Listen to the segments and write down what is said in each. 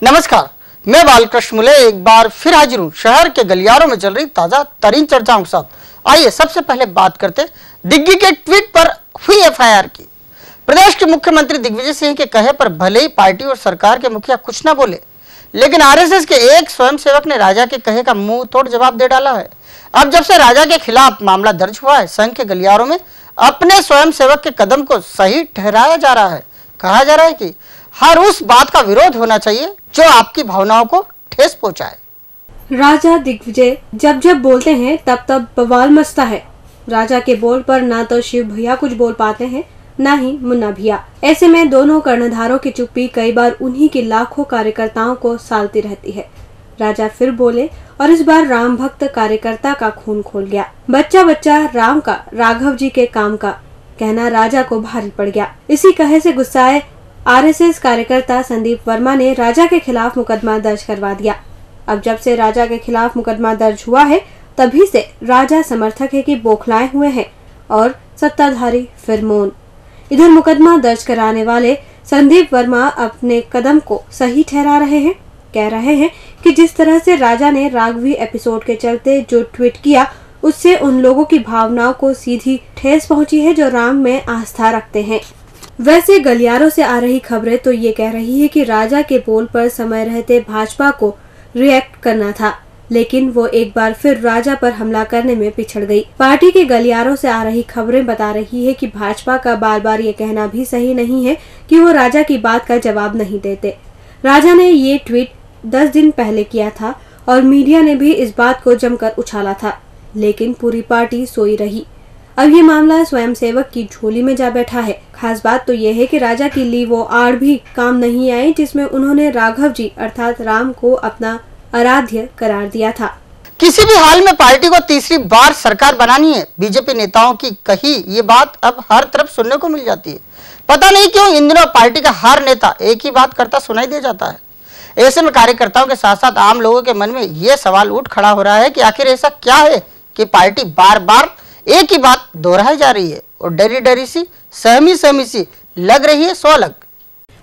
नमस्कार, मैं बालकृष्ण मुले एक बार फिर हाजिर हूँ शहर के गलियारों में चल रही ताजा तरीन चर्चाओं के साथ। आइए सबसे पहले बात करते दिग्गी के ट्वीट पर हुई एफआईआर की। प्रदेश के मुख्यमंत्री दिग्विजय सिंह के कहे पर भले ही पार्टी और सरकार के मुखिया कुछ न बोले, लेकिन आरएसएस के एक स्वयंसेवक ने राजा के कहे का मुंह तोड़ जवाब दे डाला है। अब जब से राजा के खिलाफ मामला दर्ज हुआ है, संघ के गलियारों में अपने स्वयंसेवक के कदम को सही ठहराया जा रहा है। कहा जा रहा है कि हर उस बात का विरोध होना चाहिए जो आपकी भावनाओं को ठेस पहुंचाए। राजा दिग्विजय जब जब बोलते हैं तब तब बवाल मचता है। राजा के बोल पर ना तो शिव भैया कुछ बोल पाते हैं, ना ही मुन्ना भैया। ऐसे में दोनों कर्णधारों की चुप्पी कई बार उन्हीं के लाखों कार्यकर्ताओं को सालती रहती है। राजा फिर बोले और इस बार राम भक्त कार्यकर्ता का खून खोल गया। बच्चा बच्चा राम का, राघव जी के काम का कहना राजा को भारी पड़ गया। इसी कहे से गुस्साए आरएसएस कार्यकर्ता संदीप वर्मा ने राजा के खिलाफ मुकदमा दर्ज करवा दिया। अब जब से राजा के खिलाफ मुकदमा दर्ज हुआ है, तभी से राजा समर्थक है कि बौखलाए हुए हैं और सत्ताधारी फिर मौन। इधर मुकदमा दर्ज कराने वाले संदीप वर्मा अपने कदम को सही ठहरा रहे हैं। कह रहे हैं कि जिस तरह से राजा ने राघवी एपिसोड के चलते जो ट्वीट किया, उससे उन लोगों की भावनाओं को सीधी ठेस पहुंची है जो राम में आस्था रखते हैं। वैसे गलियारों से आ रही खबरें तो ये कह रही है कि राजा के बोल पर समय रहते भाजपा को रिएक्ट करना था, लेकिन वो एक बार फिर राजा पर हमला करने में पिछड़ गई। पार्टी के गलियारों से आ रही खबरें बता रही है कि भाजपा का बार बार ये कहना भी सही नहीं है कि वो राजा की बात का जवाब नहीं देते। राजा ने ये ट्वीट 10 दिन पहले किया था और मीडिया ने भी इस बात को जमकर उछाला था, लेकिन पूरी पार्टी सोई रही। अब ये मामला स्वयंसेवक की झोली में जा बैठा है। खास बात तो ये है कि राजा की ली वो आड़ भी काम नहीं आई जिसमें उन्होंने राघव जी अर्थात राम को अपना आराध्य करार दिया था। किसी भी हाल में पार्टी को तीसरी बार सरकार बनानी है। बीजेपी नेताओं की कही ये बात अब हर तरफ सुनने को मिल जाती है। पता नहीं क्यों इन दिनों पार्टी का हर नेता एक ही बात करता सुनाई दे जाता है। ऐसे में कार्यकर्ताओं के साथ साथ आम लोगों के मन में ये सवाल उठ खड़ा हो रहा है कि आखिर ऐसा क्या है कि पार्टी बार बार एक ही बात दोहराई जा रही है और डरी डरी सी सहमी सी लग रही है सो अलग।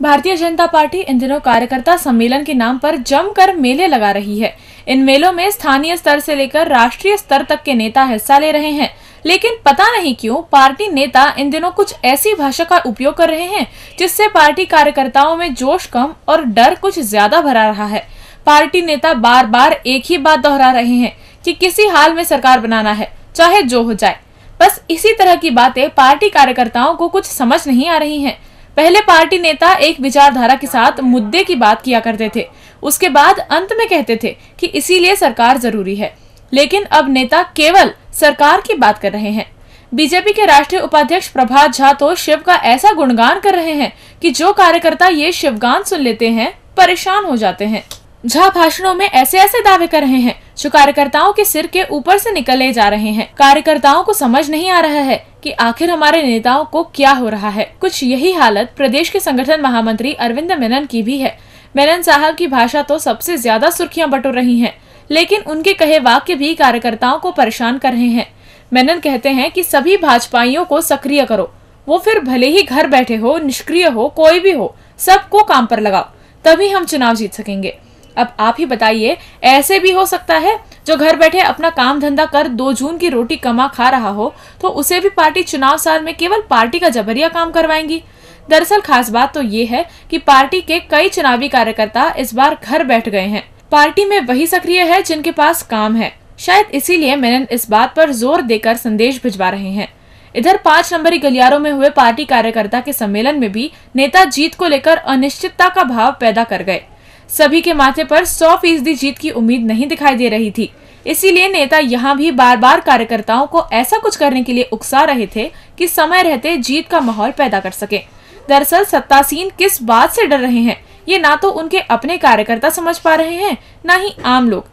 भारतीय जनता पार्टी इन दिनों कार्यकर्ता सम्मेलन के नाम पर जमकर मेले लगा रही है। इन मेलों में स्थानीय स्तर से लेकर राष्ट्रीय स्तर तक के नेता हिस्सा ले रहे हैं, लेकिन पता नहीं क्यों पार्टी नेता इन दिनों कुछ ऐसी भाषा का उपयोग कर रहे हैं जिससे पार्टी कार्यकर्ताओं में जोश कम और डर कुछ ज्यादा भरा रहा है। पार्टी नेता बार बार एक ही बात दोहरा रहे हैं कि किसी हाल में सरकार बनाना है, चाहे जो हो जाए। बस इसी तरह की बातें पार्टी कार्यकर्ताओं को कुछ समझ नहीं आ रही हैं। पहले पार्टी नेता एक विचारधारा के साथ मुद्दे की बात किया करते थे, उसके बाद अंत में कहते थे कि इसीलिए सरकार जरूरी है, लेकिन अब नेता केवल सरकार की बात कर रहे हैं। बीजेपी के राष्ट्रीय उपाध्यक्ष प्रभात झा तो शिव का ऐसा गुणगान कर रहे हैं कि जो कार्यकर्ता ये शिवगान सुन लेते हैं परेशान हो जाते हैं। झा भाषणों में ऐसे ऐसे दावे कर रहे हैं जो कार्यकर्ताओं के सिर के ऊपर से निकले जा रहे हैं। कार्यकर्ताओं को समझ नहीं आ रहा है कि आखिर हमारे नेताओं को क्या हो रहा है। कुछ यही हालत प्रदेश के संगठन महामंत्री अरविंद मेनन की भी है। मेनन साहब की भाषा तो सबसे ज्यादा सुर्खियां बटोर रही हैं, लेकिन उनके कहे वाक्य भी कार्यकर्ताओं को परेशान कर रहे हैं। मेनन कहते हैं कि सभी भाजपाइयों को सक्रिय करो, वो फिर भले ही घर बैठे हो, निष्क्रिय हो, कोई भी हो, सबको काम पर लगाओ, तभी हम चुनाव जीत सकेंगे। अब आप ही बताइए, ऐसे भी हो सकता है जो घर बैठे अपना काम धंधा कर 2 जून की रोटी कमा खा रहा हो तो उसे भी पार्टी चुनाव साल में केवल पार्टी का जबरिया काम करवाएंगी। दरअसल खास बात तो ये है कि पार्टी के कई चुनावी कार्यकर्ता इस बार घर बैठ गए हैं। पार्टी में वही सक्रिय है जिनके पास काम है। शायद इसीलिए मेनन इस बात पर जोर देकर संदेश भिजवा रहे हैं। इधर 5 नंबरी गलियारों में हुए पार्टी कार्यकर्ता के सम्मेलन में भी नेता जीत को लेकर अनिश्चितता का भाव पैदा कर गए। सभी के माथे पर 100% जीत की उम्मीद नहीं दिखाई दे रही थी, इसीलिए नेता यहाँ भी बार बार कार्यकर्ताओं को ऐसा कुछ करने के लिए उकसा रहे थे कि समय रहते जीत का माहौल पैदा कर सके। दरअसल सत्तासीन किस बात से डर रहे हैं ये ना तो उनके अपने कार्यकर्ता समझ पा रहे हैं, ना ही आम लोग।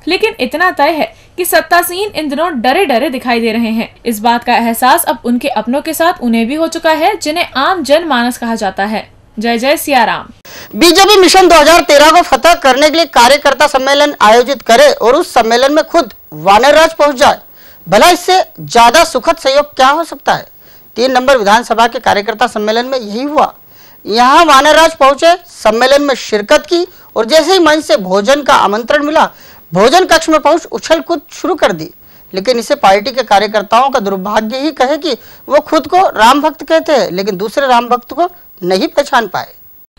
लेकिन इतना तय है कि सत्तासीन इन दिनों डरे डरे दिखाई दे रहे हैं। इस बात का एहसास अब उनके अपनों के साथ उन्हें भी हो चुका है, जिन्हें आम जनमानस कहा जाता है। जय जय सिया राम। बीजेपी मिशन 2013 को फतह करने के लिए कार्यकर्ता सम्मेलन आयोजित करे और उस सम्मेलन में खुद वानरराज पहुंच जाए, भला इससे ज्यादा सुखद सहयोग क्या हो सकता है। 3 नंबर विधानसभा के कार्यकर्ता सम्मेलन में यही हुआ। यहाँ वानरराज पहुंचे, सम्मेलन में शिरकत की और जैसे ही मंच से भोजन का आमंत्रण मिला, भोजन कक्ष में पहुंच उछल कूद शुरू कर दी। लेकिन इसे पार्टी के कार्यकर्ताओं का दुर्भाग्य ही कहे कि वो खुद को राम भक्त कहते हैं, लेकिन दूसरे राम भक्त को नहीं पहचान पाए।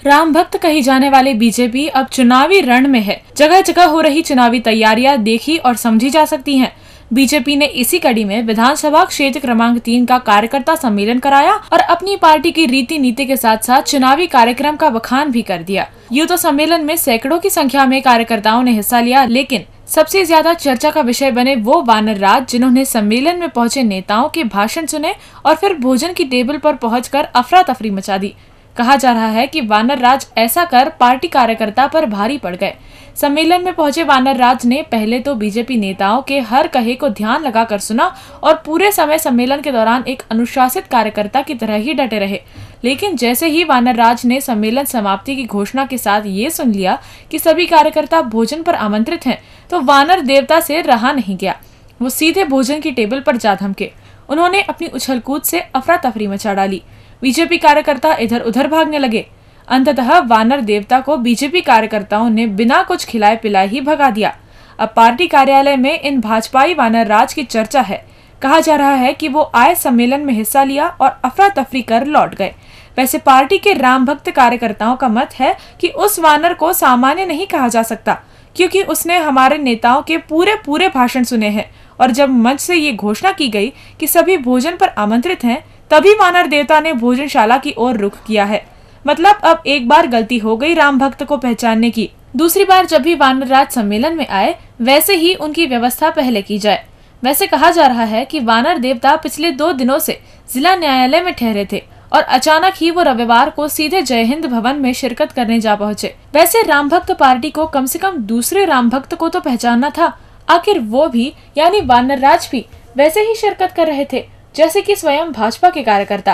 राम भक्त कही जाने वाले बीजेपी अब चुनावी रण में है। जगह जगह हो रही चुनावी तैयारियां देखी और समझी जा सकती हैं। बीजेपी ने इसी कड़ी में विधानसभा क्षेत्र क्रमांक 3 का कार्यकर्ता सम्मेलन कराया और अपनी पार्टी की रीति नीति के साथ साथ चुनावी कार्यक्रम का बखान भी कर दिया। यूँ तो सम्मेलन में सैकड़ों की संख्या में कार्यकर्ताओं ने हिस्सा लिया, लेकिन सबसे ज्यादा चर्चा का विषय बने वो वानर राज, जिन्होंने सम्मेलन में पहुंचे नेताओं के भाषण सुने और फिर भोजन की टेबल पर पहुंचकर अफरा तफरी मचा दी। कहा जा रहा है कि वानर राज ऐसा कर पार्टी कार्यकर्ता पर भारी पड़ गए। सम्मेलन में पहुंचे वानर राज ने पहले तो बीजेपी नेताओं के हर कहे को ध्यान लगाकर सुना और पूरे समय सम्मेलन के दौरान एक अनुशासित कार्यकर्ता की तरह ही डटे रहे। लेकिन जैसे ही वानर राज ने सम्मेलन समाप्ति की घोषणा के साथ ये सुन लिया कि सभी कार्यकर्ता भोजन पर आमंत्रित हैं, तो वानर देवता से रहा नहीं गया। वो सीधे भोजन की टेबल पर जा धमके। उन्होंने अपनी उछल कूद से अफरा तफरी मचा डाली। बीजेपी कार्यकर्ता इधर उधर भागने लगे। अंततः वानर देवता को बीजेपी कार्यकर्ताओं ने बिना कुछ खिलाए पिलाए ही भगा दिया। अब पार्टी कार्यालय में इन भाजपाई वानर राज की चर्चा है। कहा जा रहा है कि वो आए सम्मेलन में हिस्सा लिया और अफरा तफरी कर लौट गए। वैसे पार्टी के राम भक्त कार्यकर्ताओं का मत है कि उस वानर को सामान्य नहीं कहा जा सकता, क्योंकि उसने हमारे नेताओं के पूरे भाषण सुने हैं। और जब मंच से ये घोषणा की गई कि सभी भोजन पर आमंत्रित हैं, तभी वानर देवता ने भोजनशाला की ओर रुख किया है। मतलब अब एक बार गलती हो गई राम भक्त को पहचानने की, दूसरी बार जब भी वानर राज सम्मेलन में आए वैसे ही उनकी व्यवस्था पहले की जाए। वैसे कहा जा रहा है कि वानर देवता पिछले 2 दिनों से जिला न्यायालय में ठहरे थे और अचानक ही वो रविवार को सीधे जय हिंद भवन में शिरकत करने जा पहुंचे। वैसे राम भक्त पार्टी को कम से कम दूसरे राम भक्त को तो पहचानना था। आखिर वो भी यानी वानर राज भी वैसे ही शिरकत कर रहे थे जैसे कि स्वयं भाजपा के कार्यकर्ता।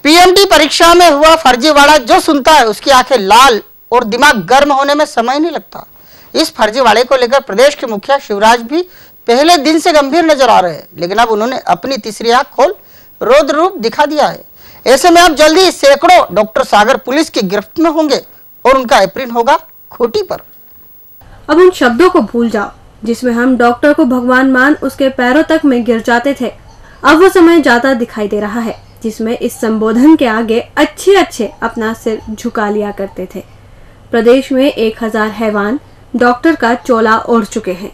पीएमटी परीक्षा में हुआ फर्जीवाड़ा जो सुनता है उसकी आंखें लाल और दिमाग गर्म होने में समय नहीं लगता। इस फर्जीवाड़े को लेकर प्रदेश के मुखिया शिवराज भी पहले दिन से गंभीर नजर आ रहे हैं, लेकिन अब उन्होंने अपनी तीसरी आंख खोल रौद्र रूप दिखा दिया है। ऐसे में अब जल्दी सैकड़ों डॉक्टर सागर पुलिस की गिरफ्त में होंगे और उनका एप्रिन होगा खोटी पर। अब उन शब्दों को भूल जाओ जिसमें हम डॉक्टर को भगवान मान उसके पैरों तक में गिर जाते थे। अब वो समय जाता दिखाई दे रहा है जिसमें इस संबोधन के आगे अच्छे अपना सिर झुका लिया करते थे। प्रदेश में 1000 हैवान डॉक्टर का चोला ओढ़ चुके हैं।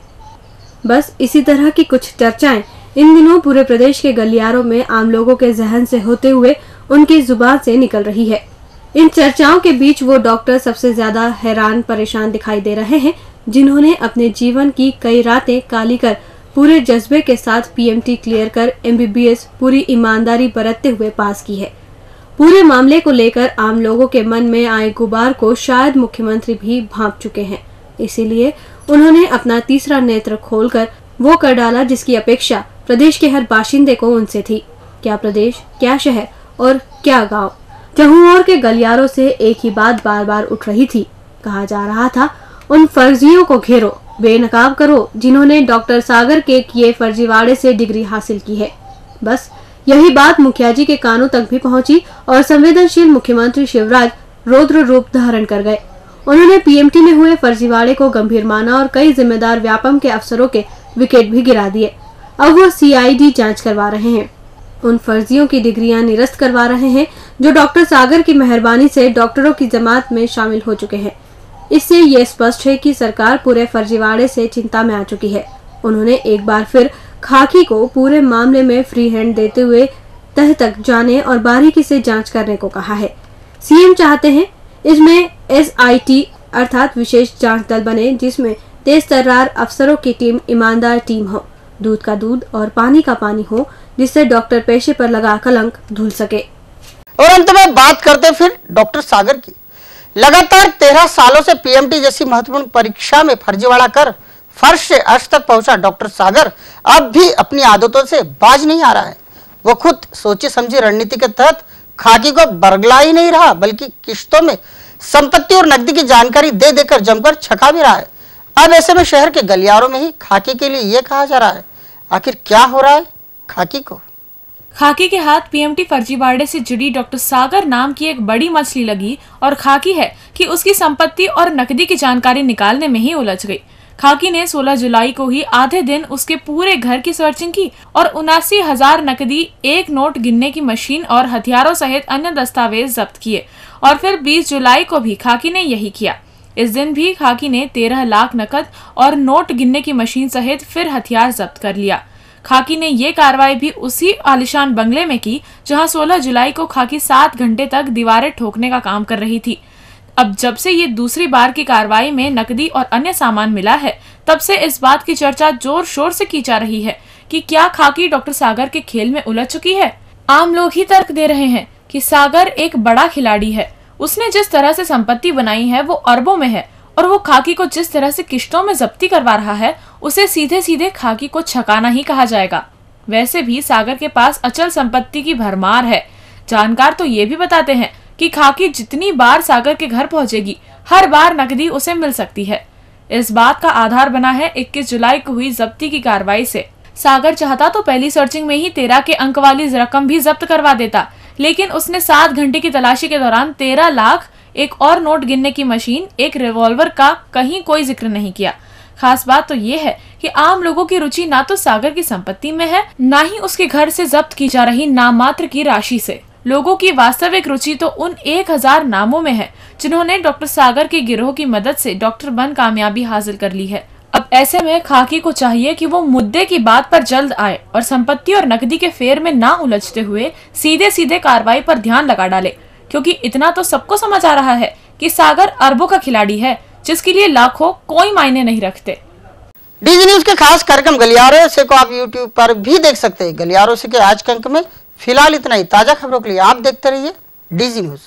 बस इसी तरह की कुछ चर्चाएं इन दिनों पूरे प्रदेश के गलियारों में आम लोगों के जहन से होते हुए उनकी जुबान से निकल रही है। इन चर्चाओं के बीच वो डॉक्टर सबसे ज्यादा हैरान परेशान दिखाई दे रहे हैं जिन्होंने अपने जीवन की कई रातें काली कर पूरे जज्बे के साथ पीएमटी क्लियर कर एमबीबीएस पूरी ईमानदारी बरतते हुए पास की है। पूरे मामले को लेकर आम लोगों के मन में आए गुबार को शायद मुख्यमंत्री भी भांप चुके हैं। इसीलिए उन्होंने अपना तीसरा नेत्र खोलकर वो कर डाला जिसकी अपेक्षा प्रदेश के हर बाशिंदे को उनसे थी। क्या प्रदेश, क्या शहर और क्या गांव, जहाँ और के गलियारों से एक ही बात बार बार उठ रही थी। कहा जा रहा था उन फर्जियों को घेरो, बेनकाब करो जिन्होंने डॉक्टर सागर के किए फर्जीवाड़े से डिग्री हासिल की है। बस यही बात मुखिया जी के कानों तक भी पहुंची और संवेदनशील मुख्यमंत्री शिवराज रौद्र रूप धारण कर गए। उन्होंने पीएमटी में हुए फर्जीवाड़े को गंभीर माना और कई जिम्मेदार व्यापम के अफसरों के विकेट भी गिरा दिए। अब वो सीआईडी जांच करवा रहे हैं, उन फर्जियों की डिग्रियां निरस्त करवा रहे हैं जो डॉक्टर सागर की मेहरबानी से डॉक्टरों की जमात में शामिल हो चुके हैं। इससे ये स्पष्ट है कि सरकार पूरे फर्जीवाड़े से चिंता में आ चुकी है। उन्होंने एक बार फिर खाकी को पूरे मामले में फ्री हैंड देते हुए तह तक जाने और बारीकी से जांच करने को कहा है। सीएम चाहते हैं इसमें एसआईटी अर्थात विशेष जांच दल बने जिसमें तेज तर्रार अफसरों की टीम ईमानदार टीम हो, दूध का दूध और पानी का पानी हो, जिससे डॉक्टर पेशे पर लगा कलंक धुल सके। और अंत में बात करते फिर डॉक्टर सागर की। लगातार 13 सालों से पीएमटी जैसी महत्वपूर्ण परीक्षा में फर्जीवाड़ा कर फर्श से अर्श तक पहुंचा डॉक्टर सागर अब भी अपनी आदतों से बाज नहीं आ रहा है। वो खुद सोची समझी रणनीति के तहत खाकी को बरगला ही नहीं रहा, बल्कि किश्तों में संपत्ति और नकदी की जानकारी दे देकर जमकर छका भी रहा है। अब ऐसे में शहर के गलियारों में ही खाकी के लिए ये कहा जा रहा है, आखिर क्या हो रहा है खाकी को? खाकी के हाथ पीएमटी फर्जीवाड़े से जुड़ी डॉक्टर सागर नाम की एक बड़ी मछली लगी और खाकी है कि उसकी संपत्ति और नकदी की जानकारी निकालने में ही उलझ गई। खाकी ने 16 जुलाई को ही आधे दिन उसके पूरे घर की सर्चिंग की और 79,000 नकदी, एक नोट गिनने की मशीन और हथियारों सहित अन्य दस्तावेज जब्त किए और फिर 20 जुलाई को भी खाकी ने यही किया। इस दिन भी खाकी ने 13 लाख नकद और नोट गिनने की मशीन सहित फिर हथियार जब्त कर लिया। खाकी ने ये कार्रवाई भी उसी आलिशान बंगले में की जहां 16 जुलाई को खाकी 7 घंटे तक दीवारें ठोकने का काम कर रही थी। अब जब से ये दूसरी बार की कार्रवाई में नकदी और अन्य सामान मिला है, तब से इस बात की चर्चा जोर शोर से की जा रही है कि क्या खाकी डॉक्टर सागर के खेल में उलझ चुकी है। आम लोग ही तर्क दे रहे हैं कि सागर एक बड़ा खिलाड़ी है। उसने जिस तरह से संपत्ति बनाई है वो अरबों में है और वो खाकी को जिस तरह से किश्तों में जब्ती करवा रहा है, उसे सीधे सीधे खाकी को छकाना ही कहा जाएगा। वैसे भी सागर के पास अचल संपत्ति की भरमार है। जानकार तो ये भी बताते हैं कि खाकी जितनी बार सागर के घर पहुंचेगी, हर बार नकदी उसे मिल सकती है। इस बात का आधार बना है 21 जुलाई को हुई जब्ती की कार्रवाई से। सागर चाहता तो पहली सर्चिंग में ही 13 के अंक वाली रकम भी जब्त करवा देता, लेकिन उसने 7 घंटे की तलाशी के दौरान 13 लाख, एक और नोट गिनने की मशीन, एक रिवॉल्वर का कहीं कोई जिक्र नहीं किया। खास बात तो ये है कि आम लोगों की रुचि ना तो सागर की संपत्ति में है, ना ही उसके घर से जब्त की जा रही नामात्र की राशि से। लोगों की वास्तविक रुचि तो उन 1000 नामों में है जिन्होंने डॉक्टर सागर के गिरोह की मदद से डॉक्टर बन कामयाबी हासिल कर ली है। अब ऐसे में खाकी को चाहिए कि वो मुद्दे की बात पर जल्द आए और संपत्ति और नकदी के फेर में ना उलझते हुए सीधे सीधे कार्रवाई पर ध्यान लगा डाले, क्योंकि इतना तो सबको समझ आ रहा है कि सागर अरबों का खिलाड़ी है, जिसके लिए लाखों कोई मायने नहीं रखते। डीजी न्यूज के खास कार्यक्रम गलियारों से को आप यूट्यूब पर भी देख सकते हैं। गलियारों से के आज के अंक में फिलहाल इतना ही। ताजा खबरों के लिए आप देखते रहिए डीजी न्यूज।